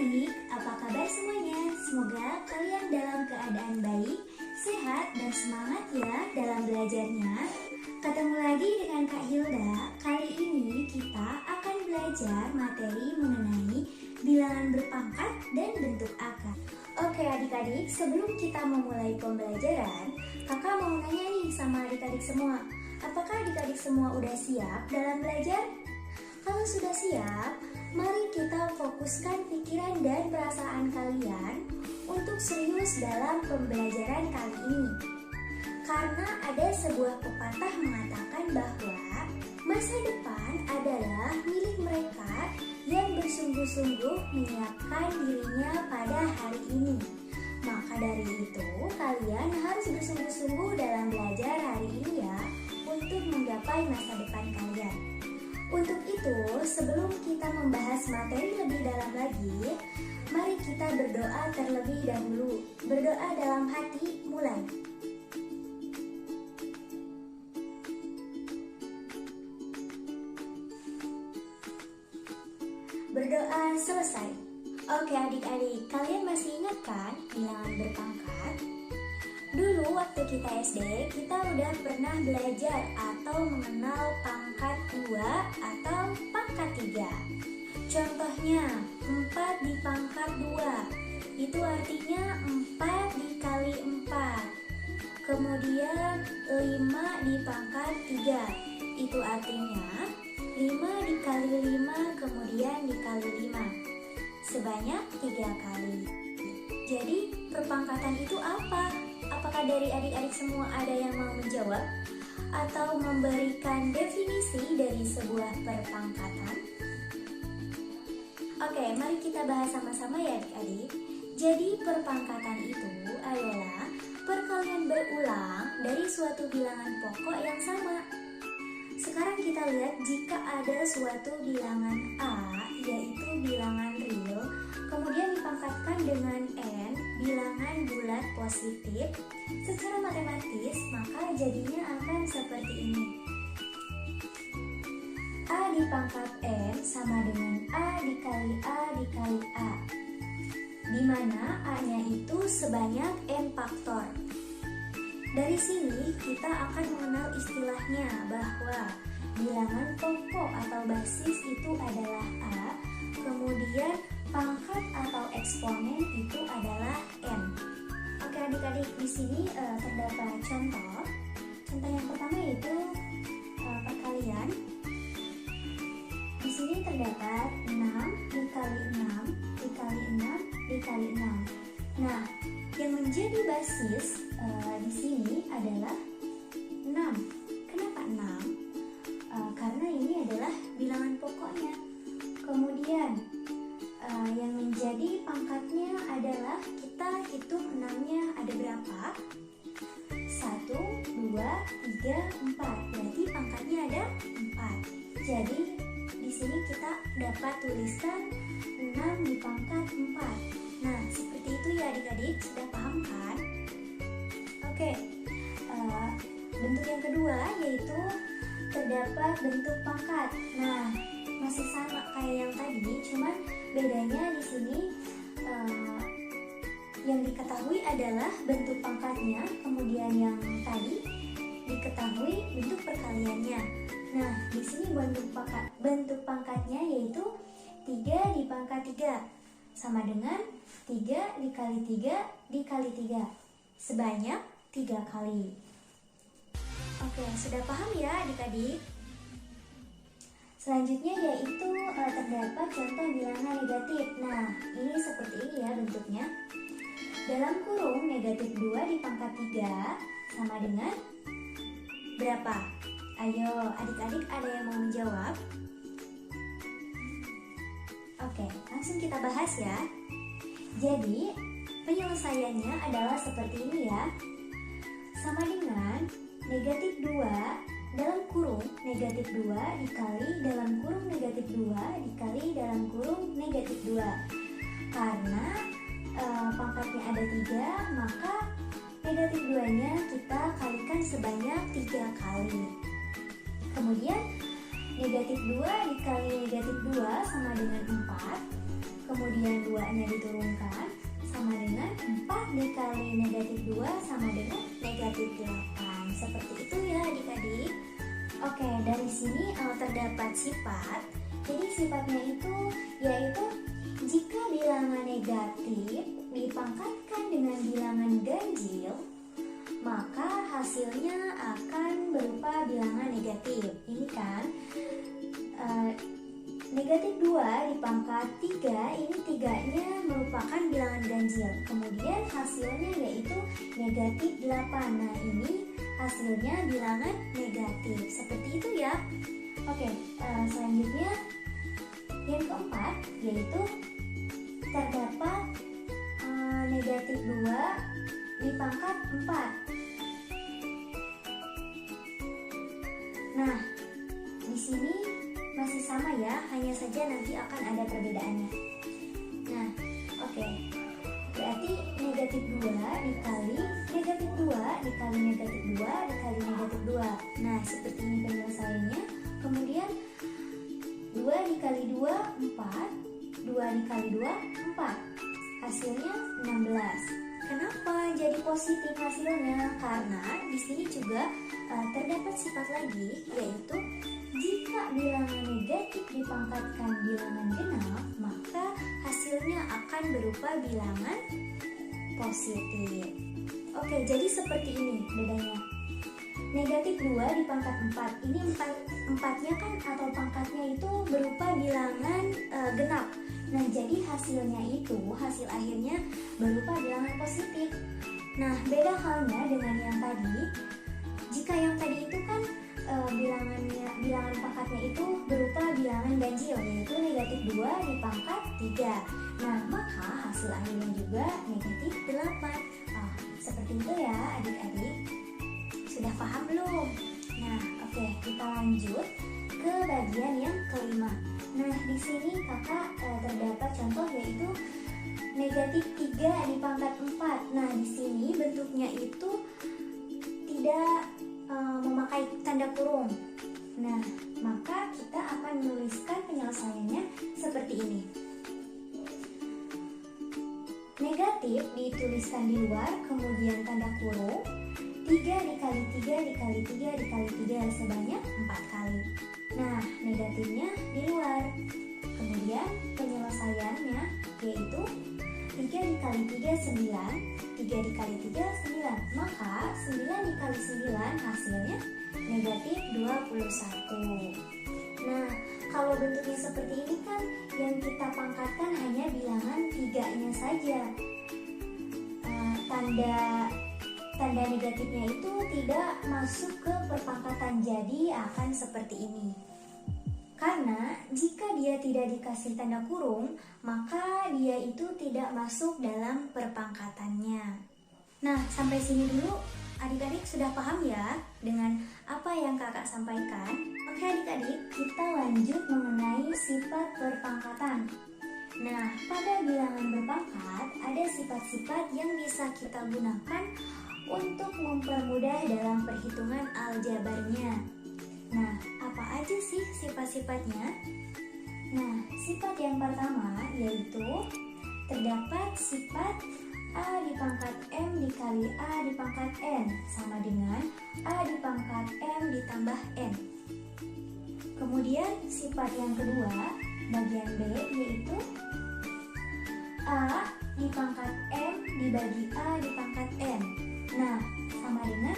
adik-adik, apa kabar semuanya? Semoga kalian dalam keadaan baik, sehat, dan semangat ya dalam belajarnya. Ketemu lagi dengan Kak Hilda. Kali ini kita akan belajar materi mengenai bilangan berpangkat dan bentuk akar. Oke adik-adik, sebelum kita memulai pembelajaran, kakak mau nanya nih sama adik-adik semua. Apakah adik-adik semua udah siap dalam belajar? Kalau sudah siap, mari kita fokuskan pikiran dan perasaan kalian untuk serius dalam pembelajaran kali ini. Karena ada sebuah pepatah mengatakan bahwa masa depan adalah milik mereka yang bersungguh-sungguh menyiapkan dirinya pada hari ini. Maka dari itu, kalian harus bersungguh-sungguh dalam belajar hari ini ya, untuk menggapai masa depan kalian. Untuk itu, sebelum kita membahas materi lebih dalam lagi, mari kita berdoa terlebih dahulu. Berdoa dalam hati, mulai. Berdoa selesai. Oke adik-adik, kalian masih ingat kan bilangan berpangkat? Dulu waktu kita SD, kita udah pernah belajar atau mengenal pangkat 2 atau pangkat 3. Contohnya, 4 di pangkat 2, itu artinya 4 dikali 4. Kemudian 5 di pangkat 3, itu artinya 5 dikali 5 kemudian dikali 5, sebanyak 3 kali. Jadi perpangkatan itu apa? Apakah dari adik-adik semua ada yang mau menjawab atau memberikan definisi dari sebuah perpangkatan? Oke, mari kita bahas sama-sama ya adik-adik. Jadi perpangkatan itu adalah perkalian berulang dari suatu bilangan pokok yang sama. Sekarang kita lihat jika ada suatu bilangan A, yaitu bilangan real, kemudian dipangkatkan dengan N, bilangan bulat positif, secara matematis maka jadinya akan seperti ini. A dipangkat N sama dengan A dikali A dikali A, di mana A-nya itu sebanyak N faktor. Dari sini kita akan mengenal istilahnya bahwa bilangan pokok atau basis itu adalah A, kemudian pangkat atau eksponen itu adalah N. Oke adik-adik, di sini terdapat contoh. Contoh yang pertama yaitu perkalian. Di sini terdapat 6 dikali 6 dikali 6 dikali 6. Nah, yang menjadi basis di sini adalah 6. Kenapa 6? Karena ini adalah bilangan pokoknya. Kemudian yang menjadi pangkatnya adalah kita hitung 6-nya ada berapa? 1, 2, 3, 4. Berarti pangkatnya ada 4. Jadi di sini kita dapat tuliskan 6 di pangkat 4. Nah, seperti itu ya adik-adik, sudah paham kan? Oke, bentuk yang kedua yaitu terdapat bentuk pangkat. Nah, masih sama kayak yang tadi, cuman bedanya di sini yang diketahui adalah bentuk pangkatnya, kemudian yang tadi diketahui bentuk perkaliannya. Nah, di sini bentuk pangkatnya yaitu 3 di pangkat 3 sama dengan 3 dikali 3 dikali 3, sebanyak 3 kali. Oke, sudah paham ya adik-adik? Selanjutnya yaitu terdapat contoh bilangan negatif. Nah, ini seperti ini ya bentuknya. Dalam kurung negatif 2 di pangkat 3 sama dengan berapa? Ayo adik-adik, ada yang mau menjawab? Oke, langsung kita bahas ya. Jadi, penyelesaiannya adalah seperti ini ya. Sama dengan negatif 2 dalam kurung negatif 2 dikali dalam kurung negatif 2 dikali dalam kurung negatif 2. Karena pangkatnya ada 3, maka negatif 2-nya kita kalikan sebanyak 3 kali. Kemudian negatif 2 dikali negatif 2 sama dengan 4. kemudian 2-nya diturunkan, sama dengan 4 dikali negatif 2 sama dengan negatif 8. Seperti itu ya adik-adik. Oke, dari sini terdapat sifat. Jadi sifatnya itu yaitu jika bilangan negatif dipangkatkan dengan bilangan ganjil, maka hasilnya akan berupa bilangan negatif. Ini kan negatif 2 dipangkat 3, ini 3-nya merupakan bilangan ganjil. Kemudian hasilnya yaitu negatif 8. Nah, ini hasilnya bilangan negatif. Seperti itu ya. Oke, selanjutnya yang keempat yaitu terdapat negatif 2 dipangkat 4. Nah, di sini masih sama ya, hanya saja nanti akan ada perbedaannya. Nah, oke. Berarti negatif 2 dikali negatif 2 dikali negatif 2 dikali negatif 2. Nah, seperti ini penyelesaiannya. Kemudian 2 dikali 2, 4. 2 dikali 2, 4. Hasilnya 16. Kenapa jadi positif hasilnya? Karena di sini juga terdapat sifat lagi, yaitu jika bilangan negatif dipangkatkan bilangan genap, maka hasilnya akan berupa bilangan positif. Oke, jadi seperti ini bedanya. Negatif 2 dipangkat 4. Ini 4-nya kan atau pangkatnya itu berupa bilangan genap. Nah, jadi hasilnya itu, hasil akhirnya berupa bilangan positif. Nah, beda halnya dengan yang tadi. Jika yang tadi itu kan bilangan pangkatnya itu berupa bilangan ganjil, yaitu negatif 2 dipangkat 3. Nah, maka hasil akhirnya juga negatif 8. Seperti itu ya adik-adik. Sudah paham belum? Nah, oke, kita lanjut ke bagian yang kelima. Nah, di sini kakak terdapat contoh yaitu negatif 3 dipangkat 4. Nah, di sini bentuknya itu tidak memakai tanda kurung. Nah, maka kita akan menuliskan penyelesaiannya seperti ini. Negatif dituliskan di luar, kemudian tanda kurung. 3 dikali 3 dikali 3 dikali 3 sebanyak 4 kali. Nah, negatifnya di luar. Kemudian penyelesaiannya yaitu 3 dikali 3, 9. 3 dikali 3, 9. Maka 9 dikali 9 hasilnya negatif 21. Nah, kalau bentuknya seperti ini kan yang kita pangkatkan hanya bilangan 3-nya saja. Tanda negatifnya itu tidak masuk ke perpangkatan, jadi akan seperti ini. Karena jika dia tidak dikasih tanda kurung, maka dia itu tidak masuk dalam perpangkatannya. Nah, sampai sini dulu adik-adik sudah paham ya dengan apa yang kakak sampaikan? Oke adik-adik, kita lanjut mengenai sifat perpangkatan. Nah, pada bilangan berpangkat ada sifat-sifat yang bisa kita gunakan untuk mempermudah dalam perhitungan aljabarnya. Nah, apa aja sih sifat-sifatnya? Nah, sifat yang pertama yaitu terdapat sifat A dipangkat M dikali A dipangkat N sama dengan A dipangkat M ditambah N. Kemudian sifat yang kedua, bagian B, yaitu A dipangkat M dibagi A dipangkat N. Nah, sama dengan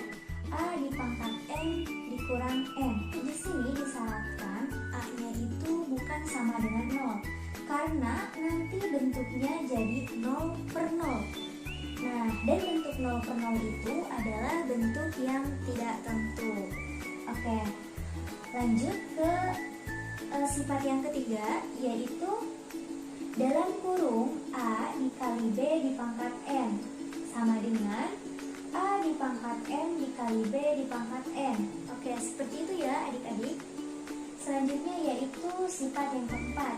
A dipangkat M dikurang N. Di sini disyaratkan A-nya itu bukan sama dengan 0, karena nanti bentuknya jadi 0 per 0. Nah, dan bentuk 0 per 0 itu adalah bentuk yang tidak tentu. Oke, lanjut ke sifat yang ketiga, yaitu dalam kurung A dikali B dipangkat N sama dengan A dipangkat M dikali B dipangkat N. Oke, seperti itu ya adik-adik. Selanjutnya yaitu sifat yang keempat,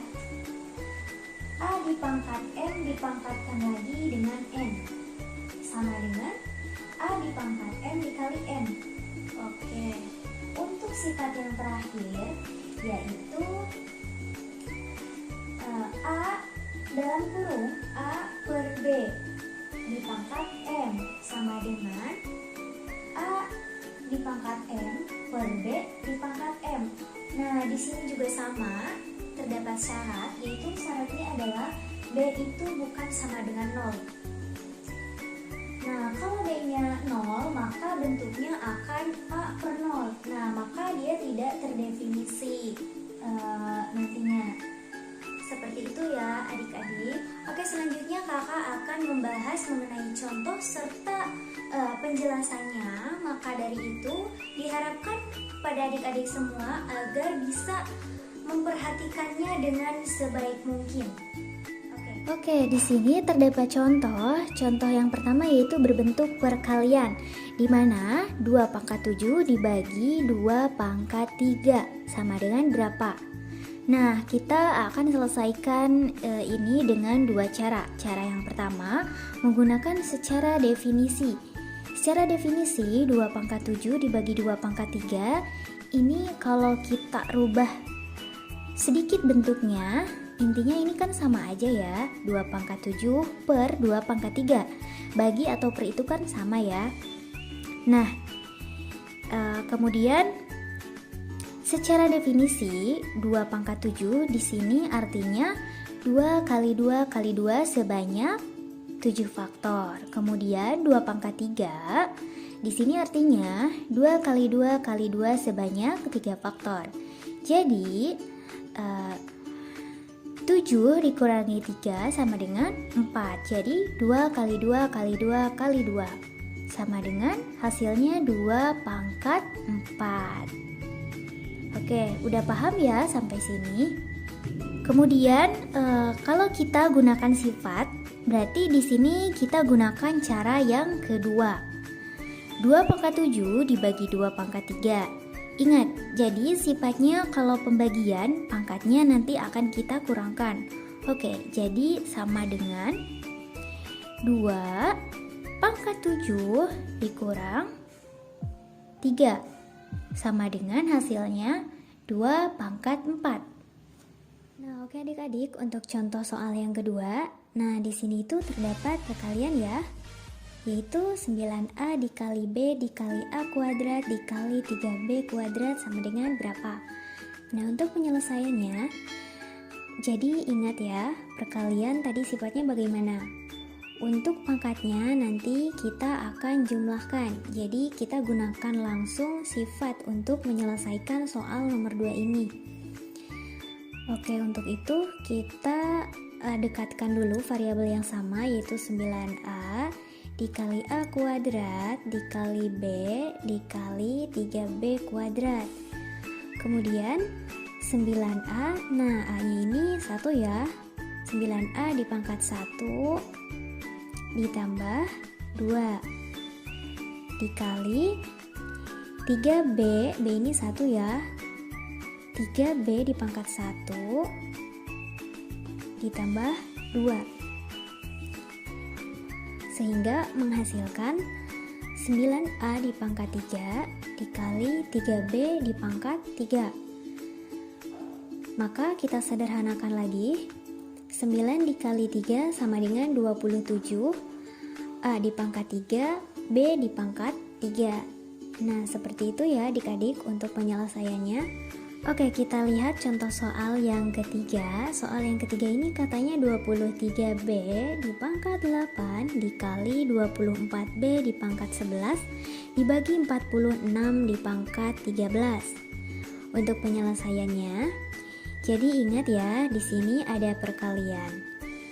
A dipangkat M dipangkatkan lagi dengan N sama dengan A dipangkat M dikali N. Oke, untuk sifat yang terakhir yaitu A dalam kurung A per B dipangkat M sama dengan A dipangkat M per B dipangkat M. Nah, di sini juga sama, terdapat syarat, yaitu syaratnya adalah B itu bukan sama dengan 0. Nah, kalau B-nya 0, maka bentuknya akan A per 0. Nah, maka dia tidak terdefinisi nantinya. Seperti itu ya adik-adik. Oke, selanjutnya kakak akan membahas mengenai contoh serta penjelasannya. Maka dari itu diharapkan pada adik-adik semua agar bisa memperhatikannya dengan sebaik mungkin. Oke, di sini terdapat contoh. Contoh yang pertama yaitu berbentuk perkalian, di mana 2 pangkat 7 dibagi 2 pangkat 3 sama dengan berapa? Nah, kita akan selesaikan ini dengan dua cara. Cara yang pertama menggunakan secara definisi. Secara definisi 2 pangkat 7 dibagi 2 pangkat 3 ini kalau kita rubah sedikit bentuknya, intinya ini kan sama aja ya, 2 pangkat 7 per 2 pangkat 3. Bagi atau per itu kan sama ya. Nah, kemudian secara definisi 2 pangkat 7 di sini artinya 2 kali 2 kali 2 sebanyak 7 faktor. Kemudian 2 pangkat 3 di sini artinya 2 kali 2 kali 2 sebanyak 3 faktor. Jadi 7 dikurangi 3 sama dengan 4. Jadi 2 kali 2 kali 2 kali 2 sama dengan hasilnya 2 pangkat 4. Oke, udah paham ya sampai sini? Kemudian kalau kita gunakan sifat, berarti di sini kita gunakan cara yang kedua. 2 pangkat 7 dibagi 2 pangkat 3. Ingat, jadi sifatnya kalau pembagian pangkatnya nanti akan kita kurangkan. Oke, jadi sama dengan 2 pangkat 7 dikurang 3 sama dengan hasilnya 2 pangkat 4. Nah, oke adik-adik, untuk contoh soal yang kedua, nah di sini itu terdapat perkalian ya, yaitu 9A dikali B dikali A kuadrat dikali 3B kuadrat sama dengan berapa? Nah, untuk penyelesaiannya, jadi ingat ya, perkalian tadi sifatnya bagaimana? Untuk pangkatnya nanti kita akan jumlahkan, jadi kita gunakan langsung sifat untuk menyelesaikan soal nomor 2 ini. Oke, untuk itu kita dekatkan dulu variabel yang sama, yaitu 9A dikali A kuadrat dikali B dikali 3B kuadrat. Kemudian 9A, nah A-nya ini 1 ya. 9A dipangkat 1 ditambah 2 dikali 3B, B ini 1 ya. 3B dipangkat 1 ditambah 2 sehingga menghasilkan 9A dipangkat 3 dikali 3B dipangkat 3. Maka kita sederhanakan lagi. 9 dikali 3 sama dengan 27. A dipangkat 3, B dipangkat 3. Nah, seperti itu ya adik-adik untuk penyelesaiannya. Oke, kita lihat contoh soal yang ketiga. Soal yang ketiga ini katanya 23B dipangkat 8 dikali 24B dipangkat 11 dibagi 46 dipangkat 13. Untuk penyelesaiannya, jadi ingat ya, di sini ada perkalian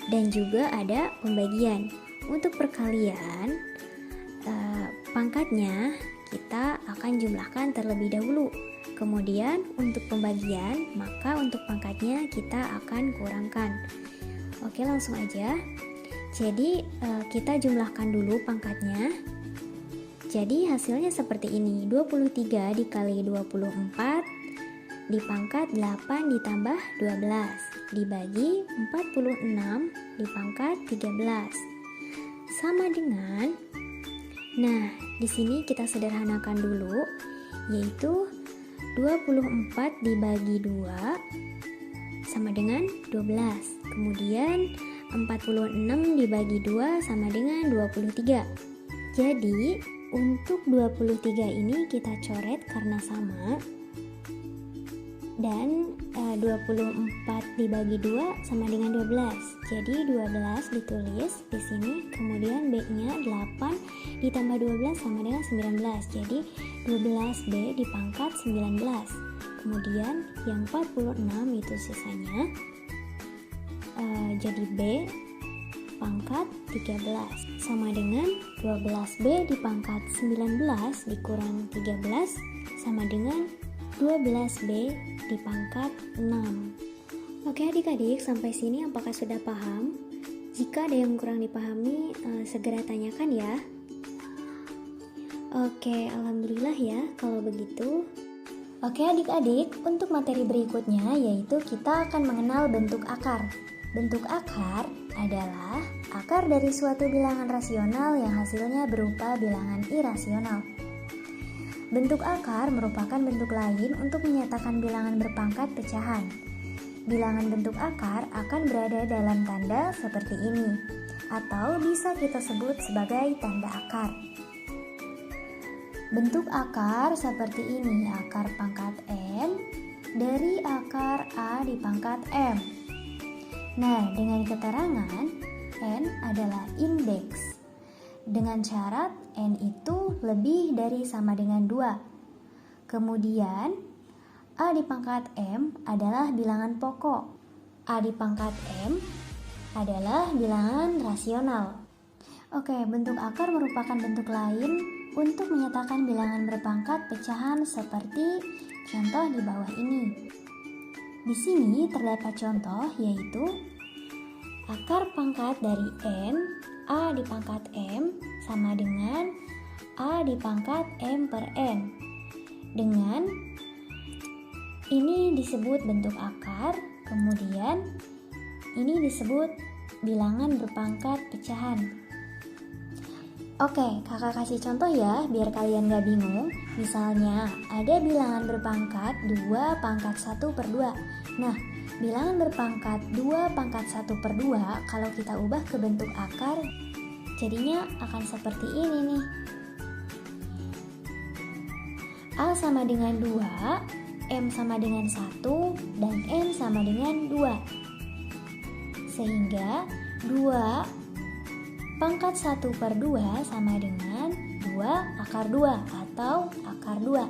dan juga ada pembagian. Untuk perkalian, pangkatnya kita akan jumlahkan terlebih dahulu. Kemudian untuk pembagian, maka untuk pangkatnya kita akan kurangkan. Oke, langsung aja. Jadi kita jumlahkan dulu pangkatnya. Jadi hasilnya seperti ini. 23 dikali 24 dipangkat 8 ditambah 12 dibagi 46 dipangkat 13 sama dengan, nah di sini kita sederhanakan dulu, yaitu 24 dibagi 2 sama dengan 12. Kemudian 46 dibagi 2 sama dengan 23. Jadi untuk 23 ini kita coret karena sama. Dan 24 dibagi 2 sama dengan 12. Jadi 12 ditulis di sini, kemudian B-nya 8 ditambah 12 sama dengan 19. Jadi 12B dipangkat 19. Kemudian yang 46 itu sisanya jadi B pangkat 13 sama dengan 12B dipangkat 19 dikurang 13 sama dengan 12B dipangkat 6. Oke adik-adik, sampai sini apakah sudah paham? Jika ada yang kurang dipahami, segera tanyakan ya. Oke, alhamdulillah ya kalau begitu. Oke adik-adik, untuk materi berikutnya yaitu kita akan mengenal bentuk akar. Bentuk akar adalah akar dari suatu bilangan rasional yang hasilnya berupa bilangan irasional. Bentuk akar merupakan bentuk lain untuk menyatakan bilangan berpangkat pecahan. Bilangan bentuk akar akan berada dalam tanda seperti ini, atau bisa kita sebut sebagai tanda akar. Bentuk akar seperti ini, akar pangkat N dari akar A dipangkat M. Nah, dengan keterangan N adalah indeks dengan syarat N itu lebih dari sama dengan 2. Kemudian A dipangkat M adalah bilangan pokok. A dipangkat M adalah bilangan rasional. Oke, bentuk akar merupakan bentuk lain untuk menyatakan bilangan berpangkat pecahan seperti contoh di bawah ini. Di sini terdapat contoh yaitu akar pangkat dari N, A dipangkat M sama dengan A dipangkat M per N. Dengan ini disebut bentuk akar, kemudian ini disebut bilangan berpangkat pecahan. Oke, kakak kasih contoh ya, biar kalian gak bingung. Misalnya, ada bilangan berpangkat 2 pangkat 1 per 2. Nah, bilangan berpangkat 2 pangkat 1 per 2, kalau kita ubah ke bentuk akar, jadinya akan seperti ini nih. A sama dengan 2, M sama dengan 1, dan N sama dengan 2. Sehingga 2 pangkat 1 per 2 sama dengan 2 akar 2 atau akar 2.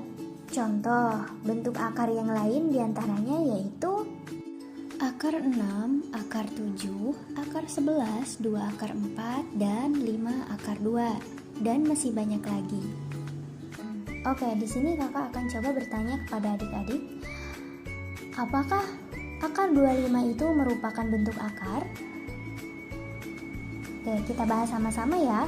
Contoh bentuk akar yang lain diantaranya yaitu akar 6, akar 7, akar 11, 2 akar 4, dan 5 akar 2. Dan masih banyak lagi. Oke, di sini kakak akan coba bertanya kepada adik-adik, apakah akar 25 itu merupakan bentuk akar? Oke, kita bahas sama-sama ya.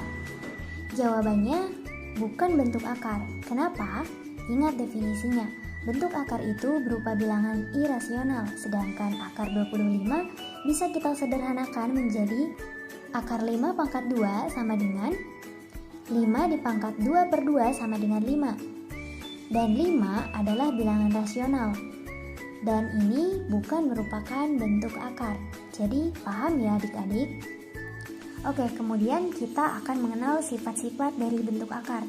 Jawabannya bukan bentuk akar. Kenapa? Ingat definisinya. Bentuk akar itu berupa bilangan irasional, sedangkan akar 25 bisa kita sederhanakan menjadi akar 5 pangkat 2 sama dengan 5 dipangkat 2 per 2 sama dengan 5. Dan 5 adalah bilangan rasional. Dan ini bukan merupakan bentuk akar. Jadi paham ya adik-adik? Oke, kemudian kita akan mengenal sifat-sifat dari bentuk akar.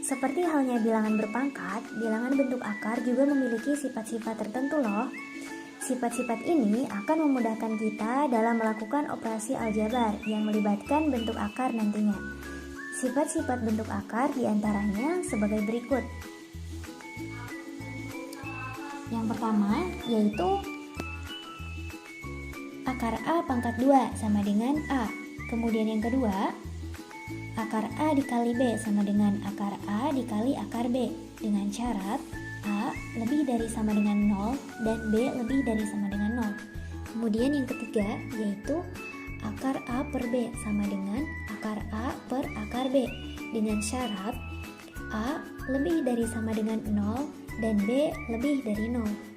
Seperti halnya bilangan berpangkat, bilangan bentuk akar juga memiliki sifat-sifat tertentu loh. Sifat-sifat ini akan memudahkan kita dalam melakukan operasi aljabar yang melibatkan bentuk akar nantinya. Sifat-sifat bentuk akar diantaranya sebagai berikut. Yang pertama yaitu akar A pangkat 2 sama dengan A. Kemudian yang kedua, akar A dikali B sama dengan akar A dikali akar B, dengan syarat A lebih dari sama dengan 0 dan B lebih dari sama dengan 0. Kemudian yang ketiga yaitu akar A per B sama dengan akar A per akar B, dengan syarat A lebih dari sama dengan 0 dan B lebih dari 0.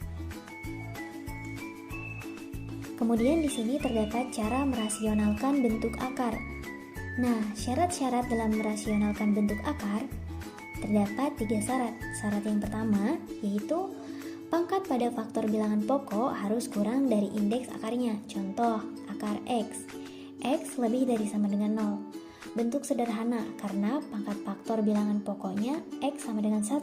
Kemudian di sini terdapat cara merasionalkan bentuk akar. Nah, syarat-syarat dalam merasionalkan bentuk akar terdapat 3 syarat. Syarat yang pertama yaitu Pangkat pada faktor bilangan pokok harus kurang dari indeks akarnya. Contoh, akar X. X lebih dari sama dengan 0. Bentuk sederhana karena pangkat faktor bilangan pokoknya X sama dengan 1.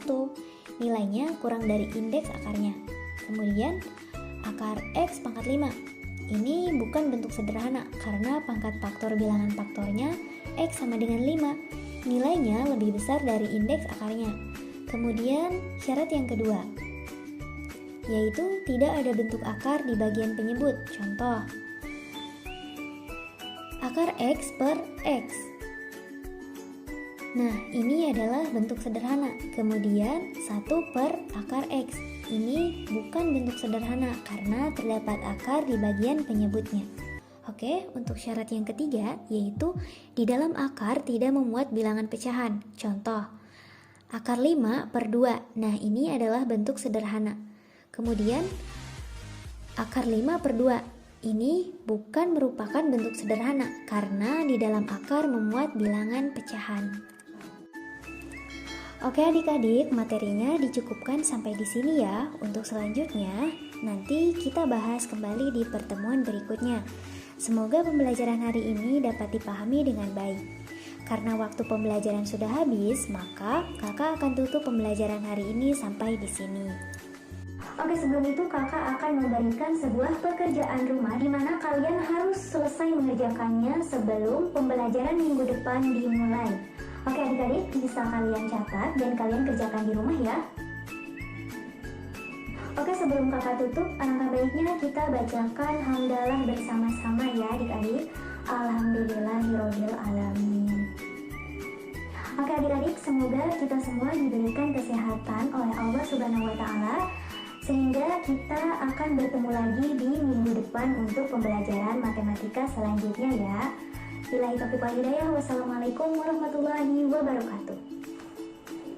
Nilainya kurang dari indeks akarnya. Kemudian, akar X pangkat 5. Ini bukan bentuk sederhana karena pangkat faktor bilangan faktornya X sama dengan 5. Nilainya lebih besar dari indeks akarnya. Kemudian, syarat yang kedua, yaitu tidak ada bentuk akar di bagian penyebut. Contoh, akar X per X. Nah, ini adalah bentuk sederhana. Kemudian 1 per akar X. Ini bukan bentuk sederhana karena terdapat akar di bagian penyebutnya. Oke, untuk syarat yang ketiga, yaitu di dalam akar tidak memuat bilangan pecahan. Contoh, akar 5 per 2. Nah, ini adalah bentuk sederhana. Kemudian, akar 5 per 2. Ini bukan merupakan bentuk sederhana karena di dalam akar memuat bilangan pecahan. Oke adik-adik, materinya dicukupkan sampai di sini ya. Untuk selanjutnya, nanti kita bahas kembali di pertemuan berikutnya. Semoga pembelajaran hari ini dapat dipahami dengan baik. Karena waktu pembelajaran sudah habis, maka kakak akan tutup pembelajaran hari ini sampai di sini. Oke, sebelum itu kakak akan memberikan sebuah pekerjaan rumah di mana kalian harus selesai mengerjakannya sebelum pembelajaran minggu depan dimulai. Oke adik-adik, bisa kalian catat dan kalian kerjakan di rumah ya. Oke, sebelum kakak tutup, alangkah baiknya kita bacakan hamdalah bersama-sama ya adik-adik. Alhamdulillahirobbil alamin. Oke adik-adik, semoga kita semua diberikan kesehatan oleh Allah Subhanahu wa Ta'ala, sehingga kita akan bertemu lagi di minggu depan untuk pembelajaran matematika selanjutnya ya. Billahi taufiq wal hidayah. Wassalamualaikum warahmatullahi wabarakatuh.